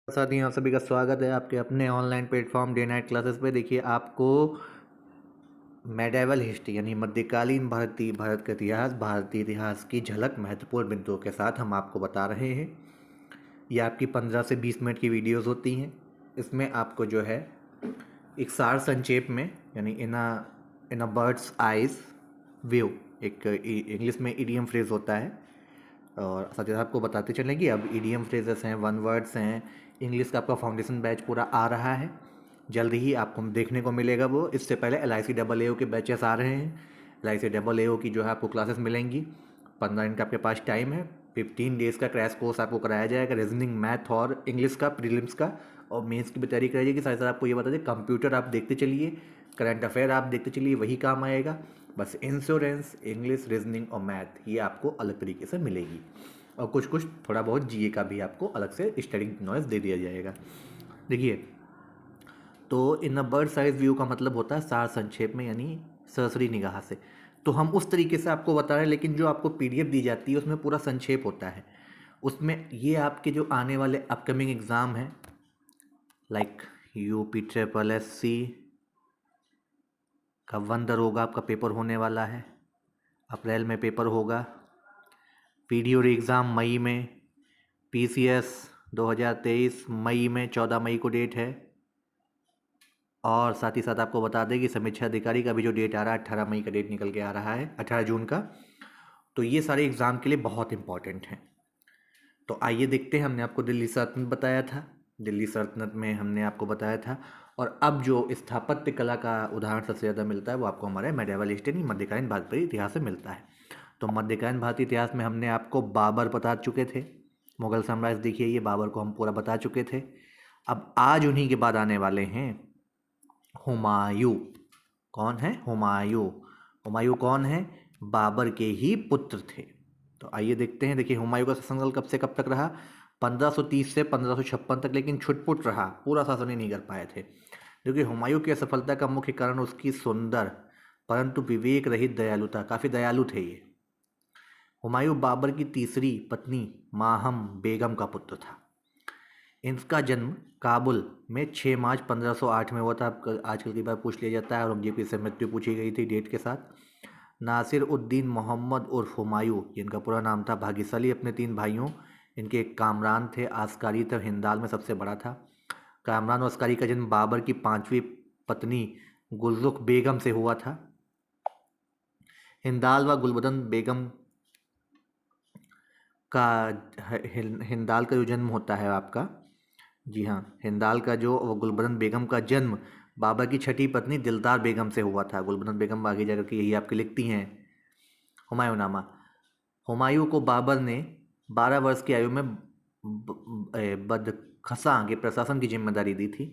साथियों, आप सभी का स्वागत है आपके अपने online platform day night classes पे। देखिए, आपको मेडिवल हिस्ट्री यानी मध्यकालीन भारत का इतिहास, भारतीय इतिहास की झलक महत्वपूर्ण बिंदुओं के साथ हम आपको बता रहे हैं। ये आपकी 15 से 20 मिनट की वीडियोस होती हैं। इसमें आपको जो है एक सार संक्षेप में, यानी इन अ बर्ड्स आइज व्यू, एक इंग्लिश में इडियम फ्रेज होता है, और साथ ही साथ आपको बताते चलें कि अब ईडीएम फ्रेजेस हैं, वन वर्ड्स हैं। इंग्लिश का आपका फाउंडेशन बैच पूरा आ रहा है, जल्द ही आपको देखने को मिलेगा वो। इससे पहले LIC के बैचेस आ रहे हैं। LIC की जो है आपको क्लासेस मिलेंगी। 15 दिन का आपके पास टाइम है। 15 डेज़ का क्रैश कोर्स आपको कराया जाएगा, रीजनिंग, मैथ और इंग्लिश का, प्रीलिम्स का और मेंस की भी तैयारी कराई जाएगी। साथ ही साथ आपको ये बता दें, कंप्यूटर आप देखते चलिए, करंट अफेयर आप देखते चलिए, वही काम आएगा। बस इंश्योरेंस, इंग्लिश, रीजनिंग और मैथ ये आपको अलग तरीके से मिलेगी, और कुछ कुछ थोड़ा बहुत जीए का भी आपको अलग से स्टडी नॉलेज दे दिया जाएगा। देखिए, तो इन अ बर्ड साइज व्यू का मतलब होता है सार संक्षेप में, यानी सरसरी निगाह से। तो हम उस तरीके से आपको बता रहे हैं, लेकिन जो आपको PDF दी जाती है उसमें पूरा संक्षेप होता है। उसमें ये आपके जो आने वाले अपकमिंग एग्ज़ाम हैं, लाइक UP SSSC का 1 दरोगा आपका पेपर होने वाला है, अप्रैल में पेपर होगा। PDO एग्ज़ाम मई में, PCS 2023 मई में, 14 मई को डेट है। और साथ ही साथ आपको बता दें कि समीक्षा अधिकारी का भी जो डेट आ रहा है, 18 मई का डेट निकल के आ रहा है, 18 जून का। तो ये सारे एग्ज़ाम के लिए बहुत इंपॉर्टेंट हैं। तो आइए देखते हैं। हमने आपको दिल्ली सल्तनत बताया था, दिल्ली सल्तनत में हमने आपको बताया था। और अब जो स्थापत्य कला का उदाहरण सबसे ज़्यादा मिलता है वो आपको हमारे मेडिवल हिस्ट्री, मध्यकालीन भारतीय इतिहास से मिलता है। तो मध्यकालीन भारतीय इतिहास में हमने आपको बाबर बता चुके थे, मुगल साम्राज्य। देखिए, ये बाबर को हम पूरा बता चुके थे। अब आज उन्हीं के बाद आने वाले हैं हुमायूं। कौन है? हुमायूं। हुमायूं कौन है? बाबर के ही पुत्र थे। तो आइए देखते हैं। देखिए, हुमायूं का शासनकाल कब से कब तक रहा? 1530 से 1556 तक, लेकिन छुटपुट रहा, पूरा शासन ही नहीं कर पाए थे। क्योंकि हुमायूं की असफलता का मुख्य कारण उसकी सुंदर परंतु विवेक रहित दयालुता। काफ़ी दयालु थे ये। हुमायूं बाबर की तीसरी पत्नी माहम बेगम का पुत्र था। इनका जन्म काबुल में 6 मार्च 1508 में हुआ था। आजकल की बार पूछ लिया जाता है, औरंगजेब की मृत्यु पूछी गई थी डेट के साथ। नासिर उद्दीन मोहम्मद उर्फ हुमायूं, जिनका पूरा नाम था भाग्यशाली, अपने 3 भाइयों, इनके एक कामरान थे, आस्कारी थे, हिंदाल में सबसे बड़ा था। कामरान और अस्कारी का जन्म बाबर की 5वीं पत्नी गुलरुख बेगम से हुआ था। हिंदाल व गुलबदन बेगम का, हिंदाल का जो जन्म होता है आपका, जी हाँ, हिंदाल का जो गुलबदन बेगम का जन्म बाबर की छठी पत्नी दिलदार बेगम से हुआ था। गुलबदन बेगम आगे जाकर के यही आपकी लिखती हैं हुमायूंनामा। हुमायूं को बाबर ने 12 वर्ष की आयु में बदखसा के प्रशासन की जिम्मेदारी दी थी।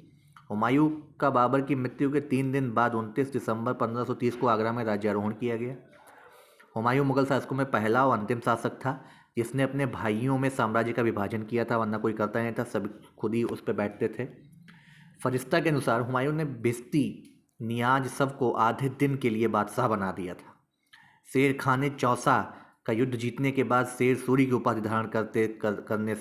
हुमायूं का बाबर की मृत्यु के 3 दिन बाद 29 दिसंबर 1530 को आगरा में राज्यारोहण किया गया। हुमायूं मुगल शासकों में पहला और अंतिम शासक था जिसने अपने भाइयों में साम्राज्य का विभाजन किया था, वरना कोई करता नहीं था, सब खुद ही उस पर बैठते थे। फरिश्ता के अनुसार हुमायूं ने भिश्ती नियाज सब को आधे दिन के लिए बादशाह बना दिया था। शेर खान ने चौसा का युद्ध जीतने के बाद शेर सूरी की उपाधि धारण करने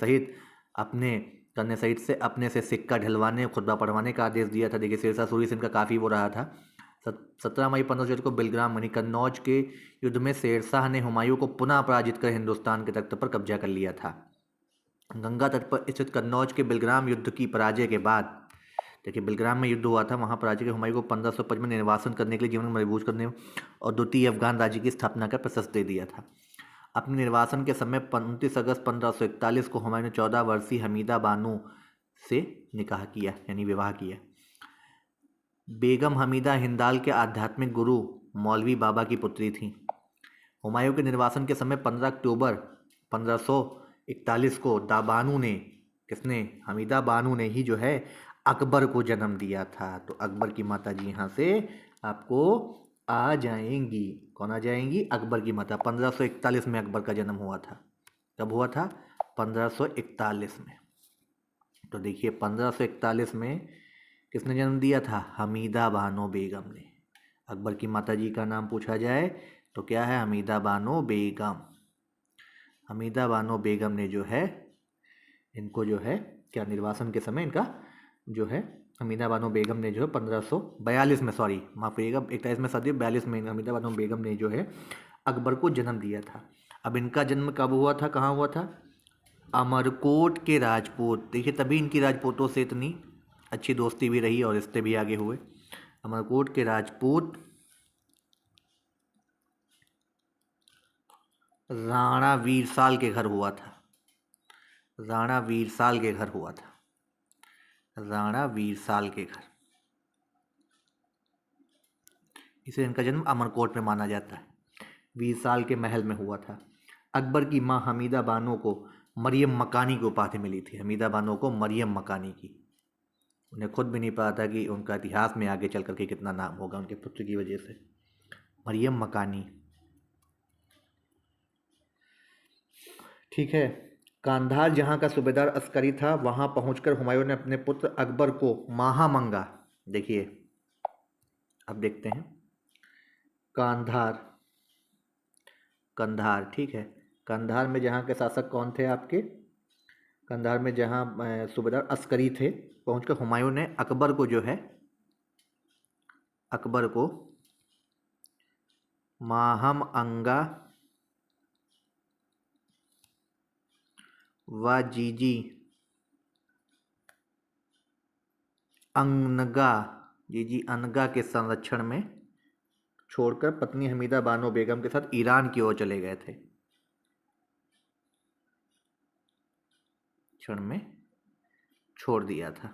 सहित से अपने से सिक्का ढलवाने, खुतबा पढ़वाने का आदेश दिया था। देखिए, शेरशाह सूरी से इनका काफ़ी वो रहा था। 17 मई 1500 को बिलग्राम यानी कन्नौज के युद्ध में शेरशाह ने हुमायूं को पुनः पराजित कर हिंदुस्तान के तख्त पर कब्जा कर लिया था। गंगा तट पर स्थित कन्नौज के बिलग्राम युद्ध की पराजय के बाद, देखिए बिलग्राम में युद्ध हुआ था, वहाँ पराजय के हुमायूं को 1555 में निर्वासन करने के लिए, जीवन में मजबूत करने और द्वितीय अफगान राज्य की स्थापना का प्रशस्त दे दिया था। अपने निर्वासन के समय 29 अगस्त 1541 को हुमायूं ने 14 वर्षीय हमीदा बानो से निकाह किया, यानी विवाह किया। बेगम हमीदा हिंदाल के आध्यात्मिक गुरु मौलवी बाबा की पुत्री थीं। हुमायूं के निर्वासन के समय 15 अक्टूबर 1541 को दाबानू ने, किसने? हमीदा बानो ने ही जो है अकबर को जन्म दिया था। तो अकबर की माता जी यहाँ से आपको आ जाएंगी। कौन आ जाएंगी? अकबर की माता। 1541 में अकबर का जन्म हुआ था। कब हुआ था? 1541 में। तो देखिए, 1541 में किसने जन्म दिया था? हमीदा बानो बेगम ने। अकबर की माता जी का नाम पूछा जाए तो क्या है? हमीदा बानो बेगम। हमीदा बानो बेगम ने जो है, इनको जो है क्या निर्वासन के समय इनका जो है हमीदा बानो बेगम ने जो है 1542 में, सॉरी माफ़ करिएगा, 41 में सदी 42 में हमीदा बानो बेगम ने जो है अकबर को जन्म दिया था। अब इनका जन्म कब हुआ था, कहाँ हुआ था? अमरकोट के राजपूत, देखिए तभी इनकी राजपूतों से इतनी अच्छी दोस्ती भी रही और रिश्ते भी आगे हुए। अमरकोट के राजपूत राणा वीरसाल के घर हुआ था। राणा वीरसाल के घर हुआ था। राणा वीरसाल के घर, इसे इनका जन्म अमरकोट में माना जाता है। 20 साल के महल में हुआ था। अकबर की माँ हमीदा बानो को मरियम मकानी की उपाधि मिली थी। हमीदा बानो को मरियम मकानी की, उन्हें खुद भी नहीं पता था कि उनका इतिहास में आगे चल करके कितना नाम होगा उनके पुत्र की वजह से। मरियम मकानी, ठीक है। कांधार जहाँ का सूबेदार अस्करी था, वहाँ पहुँचकर हुमायूं ने अपने पुत्र अकबर को महामंगा, देखिए अब देखते हैं कांधार, कंधार, ठीक है। कंधार में जहाँ के शासक कौन थे आपके? कंधार में जहाँ सूबेदार अस्करी थे, पहुंचकर हुमायूं ने अकबर को जो है, अकबर को माहम अंगा व जीजी अनगा, जीजी अनगा के संरक्षण में छोड़कर पत्नी हमीदा बानो बेगम के साथ ईरान की ओर चले गए थे। क्षण में छोड़ दिया था।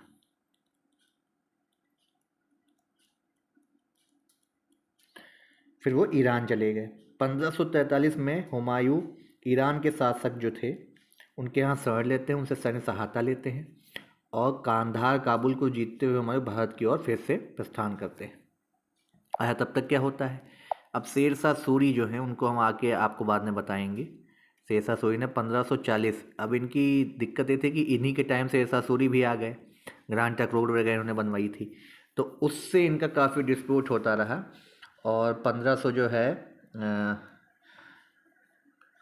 फिर वो ईरान चले गए। 1543 में हुमायूं ईरान के शासक जो थे उनके यहाँ शरण लेते हैं, उनसे सैन्य सहायता लेते हैं और कांधार काबुल को जीतते हुए हुमायूं भारत की ओर फिर से प्रस्थान करते हैं। आया तब तक क्या होता है? अब शेरशाह सूरी जो है उनको हम आके आपको बाद में बताएंगे। शेरशाह सूरी ने 1540, अब इनकी दिक्कत ये थी कि इन्हीं के टाइम से शेरशाह सूरी भी आ गए, ग्रांड ट्रंक रोड वगैरह इन्होंने बनवाई थी, तो उससे इनका काफ़ी डिस्प्यूट होता रहा और 1500 जो है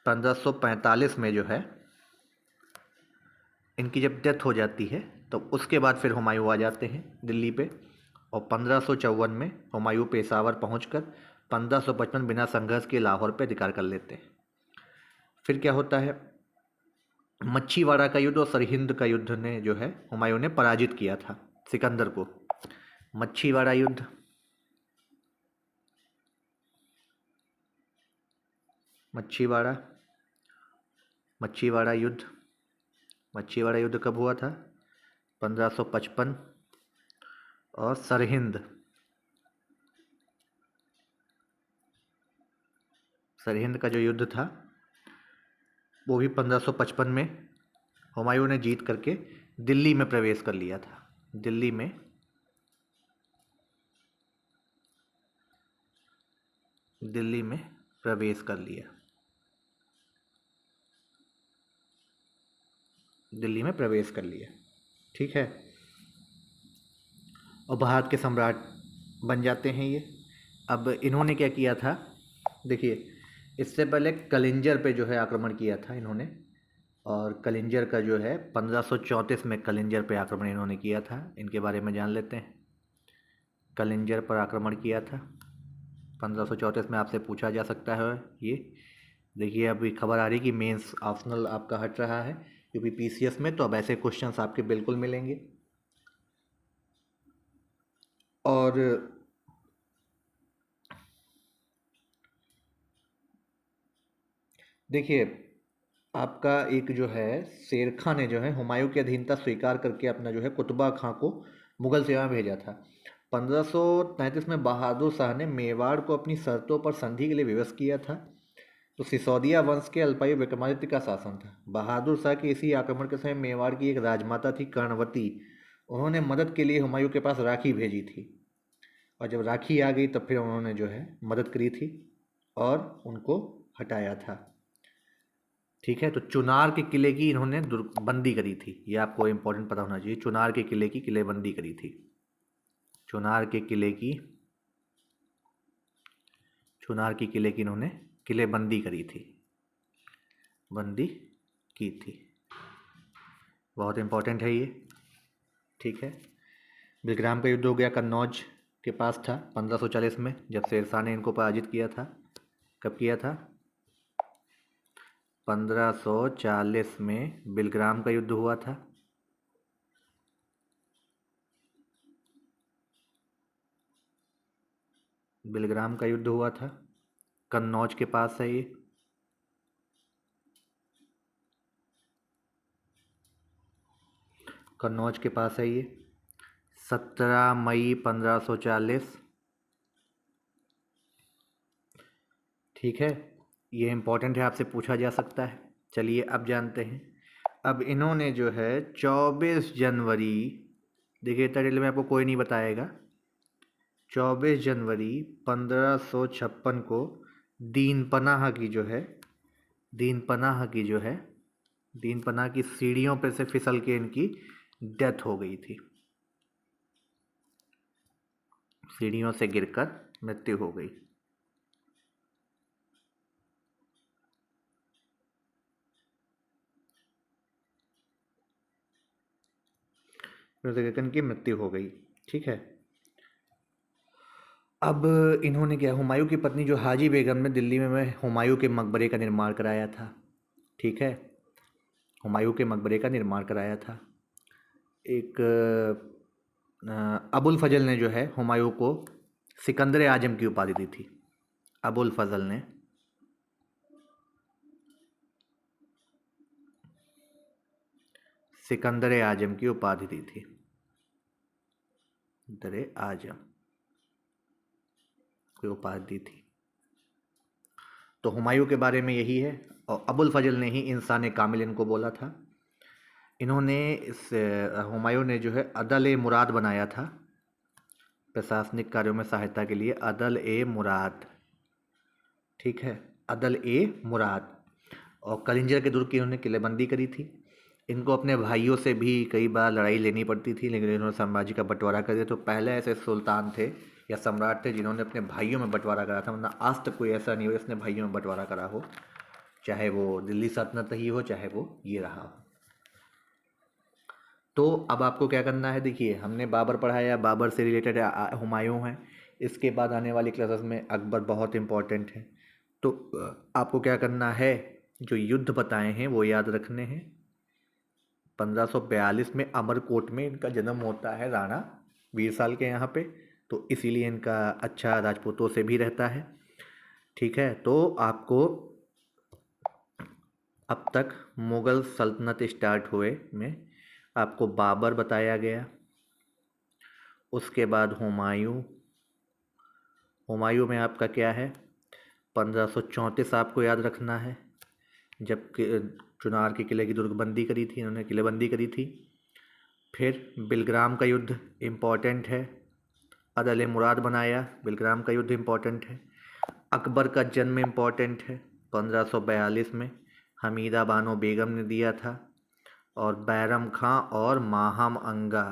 1545 में जो है इनकी जब डेथ हो जाती है तो उसके बाद फिर हुमायूं आ जाते हैं दिल्ली पे और 1554 में हुमायूं पेशावर पहुंचकर 1555 बिना संघर्ष के लाहौर पे अधिकार कर लेते हैं। फिर क्या होता है? मच्छीवाड़ा का युद्ध और सरहिंद का युद्ध ने जो है हुमायूं ने पराजित किया था सिकंदर को। मच्छीवाड़ा युद्ध, मच्छीवाड़ा, मच्छीवाड़ा युद्ध, मच्छीवाड़ा युद्ध कब हुआ था? 1555। और सरहिंद, सरहिंद का जो युद्ध था वो भी 1555 में हुमायूं ने जीत करके दिल्ली में प्रवेश कर लिया था। दिल्ली में प्रवेश कर लिया, दिल्ली में प्रवेश कर लिया, ठीक है। और भारत के सम्राट बन जाते हैं ये। अब इन्होंने क्या किया था, देखिए इससे पहले कलिंजर पे जो है आक्रमण किया था इन्होंने, और कलिंजर का जो है 1534 में कलिंजर पे आक्रमण इन्होंने किया था। इनके बारे में जान लेते हैं। कलिंजर पर आक्रमण किया था 1534 में, आपसे पूछा जा सकता है ये। देखिए अभी खबर आ रही कि मेंस ऑप्शनल आपका हट रहा है यूपी पीसीएस में, तो अब ऐसे क्वेश्चंस आपके बिल्कुल मिलेंगे। और देखिए आपका एक जो है शेर खां ने जो है हुमायूं की अधीनता स्वीकार करके अपना जो है कुतुबा खां को मुगल सेवा में भेजा था। 1533 में बहादुर शाह ने मेवाड़ को अपनी शर्तों पर संधि के लिए विवश किया था। तो सिसोदिया वंश के अल्पायु विक्रमादित्य का शासन था। बहादुर शाह के इसी आक्रमण के समय मेवाड़ की एक राजमाता थी कर्णवती, उन्होंने मदद के लिए हुमायूं के पास राखी भेजी थी और जब राखी आ गई तब फिर उन्होंने जो है मदद करी थी और उनको हटाया था, ठीक है। तो चुनार के किले की इन्होंने बंदी करी थी, ये आपको इम्पोर्टेंट पता होना चाहिए। चुनार के किले की किलेबंदी करी थी। चुनार के किले की, चुनार के किले की इन्होंने किलेबंदी करी थी, बंदी की थी। बहुत इम्पोर्टेंट है ये। ठीक है, बिलग्राम का युद्ध हो गया, कन्नौज के पास था 1540 में, जब शेर शाह ने इनको पराजित किया था। कब किया था? 1540 में बिलग्राम का युद्ध हुआ था। बिलग्राम का युद्ध हुआ था, कन्नौज के पास है ये। कन्नौज के पास है ये, 17 मई 1540। ठीक है, ये इम्पोर्टेंट है, आपसे पूछा जा सकता है। चलिए अब जानते हैं। अब इन्होंने जो है 24 जनवरी, देखिए इतना डिटेल में आपको कोई नहीं बताएगा, 24 जनवरी 1556 को दीन पनाह की जो है, दीन पनाह की जो है, दीन पनाह की सीढ़ियों पर से फिसल के इनकी डेथ हो गई थी। सीढ़ियों से गिरकर मृत्यु हो गई। की मृत्यु हो गई। ठीक है, अब इन्होंने क्या, हुमायूं की पत्नी जो हाजी बेगम ने दिल्ली में हुमायूं के मकबरे का निर्माण कराया था। ठीक है, हुमायूं के मकबरे का निर्माण कराया था। एक अबुल फजल ने जो है हुमायूं को सिकंदर आजम की उपाधि दी थी। अबुल फजल ने सिकंदर आजम की उपाधि दी थी। दरे आजम की उपाधि दी थी। तो हुमायूं के बारे में यही है, और अबुल फजल ने ही इंसान कामिल इनको बोला था। इन्होंने इस हुमायूं ने जो है अदल ए मुराद बनाया था प्रशासनिक कार्यों में सहायता के लिए, अदल ए मुराद। ठीक है, अदल ए मुराद। और कलिंजर के दुर्ग की इन्होंने किलेबंदी करी थी। इनको अपने भाइयों से भी कई बार लड़ाई लेनी पड़ती थी, लेकिन इन्होंने साम्राज्य का बंटवारा कर दिया। तो पहले ऐसे सुल्तान थे या सम्राट थे जिन्होंने अपने भाइयों में बंटवारा करा था, वरना आज तक कोई ऐसा नहीं हो जिसने भाइयों में बंटवारा करा हो, चाहे वो दिल्ली सल्तनत ही हो, चाहे वो ये रहा हो। तो अब आपको क्या करना है, देखिए हमने बाबर पढ़ाया, बाबर से रिलेटेड हुमायूं है। इसके बाद आने वाली क्लासेस में अकबर बहुत इम्पोर्टेंट है। तो आपको क्या करना है, जो युद्ध बताए हैं वो याद रखने हैं। 1542 में अमरकोट में इनका जन्म होता है, राणा वीरसाल के यहाँ पे, तो इसीलिए इनका अच्छा राजपूतों से भी रहता है। ठीक है, तो आपको अब तक मुग़ल सल्तनत स्टार्ट हुए में आपको बाबर बताया गया, उसके बाद हुमायूं। हुमायूं में आपका क्या है, 1534 आपको याद रखना है, जब चुनार के किले की दुर्गबंदी करी थी इन्होंने, किलेबंदी करी थी। फिर बिलग्राम का युद्ध इम्पॉर्टेंट है, अदल मुराद बनाया, बिलग्राम का युद्ध इम्पॉर्टेंट है। अकबर का जन्म इम्पॉर्टेंट है, 1542 में हमीदा बानो बेगम ने दिया था। और बैरम खां और माहम अंगा,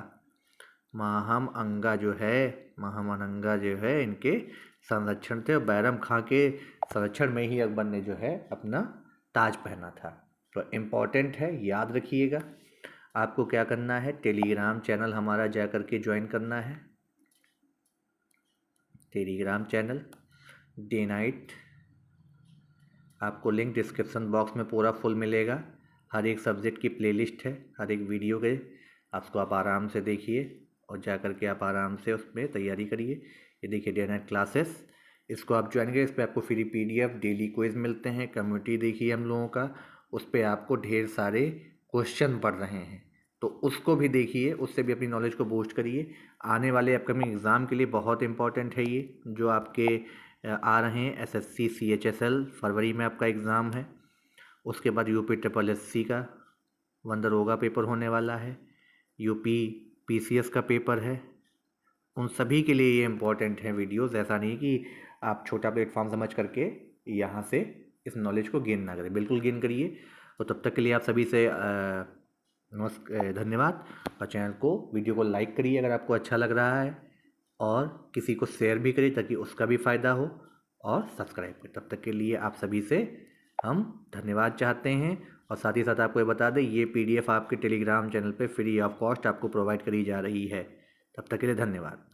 माहम अंगा जो है, माहम अंगा जो है इनके संरक्षण थे, और बैरम खां के संरक्षण में ही अकबर ने जो है अपना ताज पहना था। तो इम्पॉर्टेंट है, याद रखिएगा। आपको क्या करना है, टेलीग्राम चैनल हमारा जा कर के ज्वाइन करना है। टेलीग्राम चैनल डे नाइट, आपको लिंक डिस्क्रिप्शन बॉक्स में पूरा फुल मिलेगा। हर एक सब्जेक्ट की प्लेलिस्ट है, हर एक वीडियो के, आपको आप आराम से देखिए और जा कर के आप आराम से उसमें तैयारी करिए। ये देखिए डे नाइट क्लासेस, इसको आप ज्वाइन करिए। इस पर आपको फ्री PDF डेली क्विज मिलते हैं। कम्युनिटी देखिए हम लोगों का, उस पर आपको ढेर सारे क्वेश्चन पढ़ रहे हैं, तो उसको भी देखिए, उससे भी अपनी नॉलेज को बूस्ट करिए। आने वाले अपकमिंग एग्ज़ाम के लिए बहुत इंपॉर्टेंट है ये, जो आपके आ रहे हैं। SSC CHSL फरवरी में आपका एग्ज़ाम है, उसके बाद UP SSC का दरोगा पेपर होने वाला है, UP PCS का पेपर है। उन सभी के लिए ये इम्पोर्टेंट है वीडियोस। ऐसा नहीं कि आप छोटा प्लेटफॉर्म समझ करके यहाँ से इस नॉलेज को गेन ना करें, बिल्कुल गेन करिए। तो तब तक के लिए आप सभी से धन्यवाद। और चैनल को, वीडियो को लाइक करिए अगर आपको अच्छा लग रहा है, और किसी को शेयर भी करिए ताकि उसका भी फ़ायदा हो, और सब्सक्राइब करें। तब तक के लिए आप सभी से हम धन्यवाद चाहते हैं। और साथ ही साथ आपको ये बता दें, ये PDF आपके टेलीग्राम चैनल पे फ्री ऑफ कॉस्ट आपको प्रोवाइड करी जा रही है। तब तक के लिए धन्यवाद।